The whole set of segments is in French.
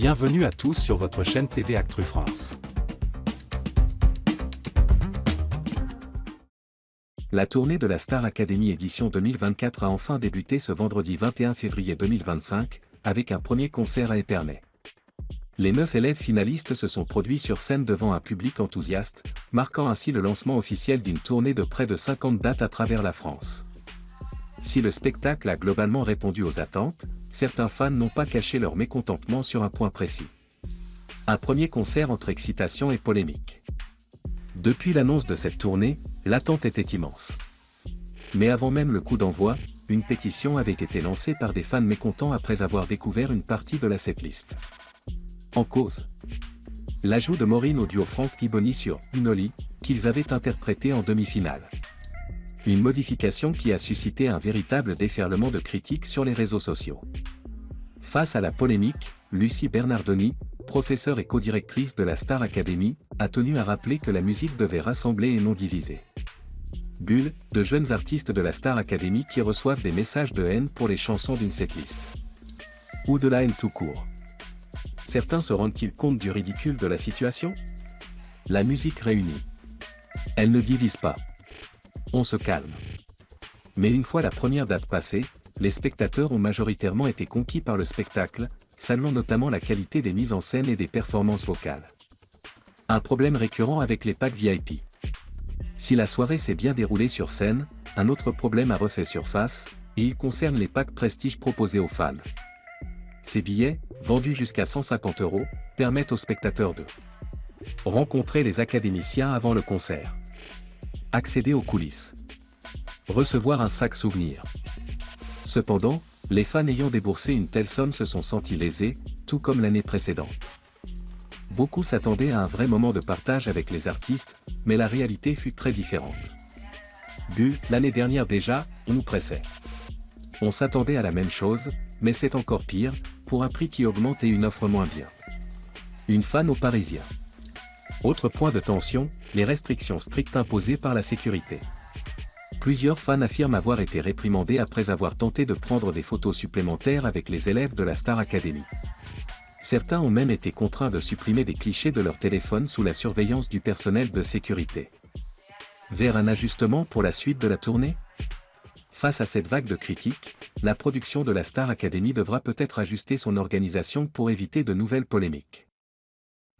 Bienvenue à tous sur votre chaîne TV Actu France. La tournée de la Star Academy édition 2024 a enfin débuté ce vendredi 21 février 2025, avec un premier concert à Épernay. Les 9 élèves finalistes se sont produits sur scène devant un public enthousiaste, marquant ainsi le lancement officiel d'une tournée de près de 50 dates à travers la France. Si le spectacle a globalement répondu aux attentes, certains fans n'ont pas caché leur mécontentement sur un point précis. Un premier concert entre excitation et polémique. Depuis l'annonce de cette tournée, l'attente était immense. Mais avant même le coup d'envoi, une pétition avait été lancée par des fans mécontents après avoir découvert une partie de la setlist. En cause, l'ajout de Maureen au duo Franck Riboni sur Unoli, qu'ils avaient interprété en demi-finale. Une modification qui a suscité un véritable déferlement de critiques sur les réseaux sociaux. Face à la polémique, Lucie Bernardoni, professeure et co-directrice de la Star Academy, a tenu à rappeler que la musique devait rassembler et non diviser. Bulle, de jeunes artistes de la Star Academy qui reçoivent des messages de haine pour les chansons d'une setlist. Ou de la haine tout court. Certains se rendent-ils compte du ridicule de la situation? La musique réunit. Elle ne divise pas. On se calme. Mais une fois la première date passée, les spectateurs ont majoritairement été conquis par le spectacle, saluant notamment la qualité des mises en scène et des performances vocales. Un problème récurrent avec les packs VIP. Si la soirée s'est bien déroulée sur scène, un autre problème a refait surface, et il concerne les packs prestige proposés aux fans. Ces billets, vendus jusqu'à 150 €, permettent aux spectateurs de rencontrer les académiciens avant le concert, accéder aux coulisses, recevoir un sac souvenir. Cependant, les fans ayant déboursé une telle somme se sont sentis lésés, tout comme l'année précédente. Beaucoup s'attendaient à un vrai moment de partage avec les artistes, mais la réalité fut très différente. L'année dernière déjà, on nous pressait. On s'attendait à la même chose, mais c'est encore pire, pour un prix qui augmente et une offre moins bien. Une fan aux Parisiens. Autre point de tension, les restrictions strictes imposées par la sécurité. Plusieurs fans affirment avoir été réprimandés après avoir tenté de prendre des photos supplémentaires avec les élèves de la Star Academy. Certains ont même été contraints de supprimer des clichés de leur téléphone sous la surveillance du personnel de sécurité. Vers un ajustement pour la suite de la tournée? Face à cette vague de critiques, la production de la Star Academy devra peut-être ajuster son organisation pour éviter de nouvelles polémiques.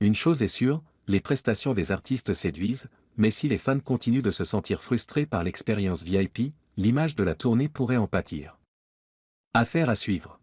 Une chose est sûre, les prestations des artistes séduisent, mais si les fans continuent de se sentir frustrés par l'expérience VIP, l'image de la tournée pourrait en pâtir. Affaire à suivre.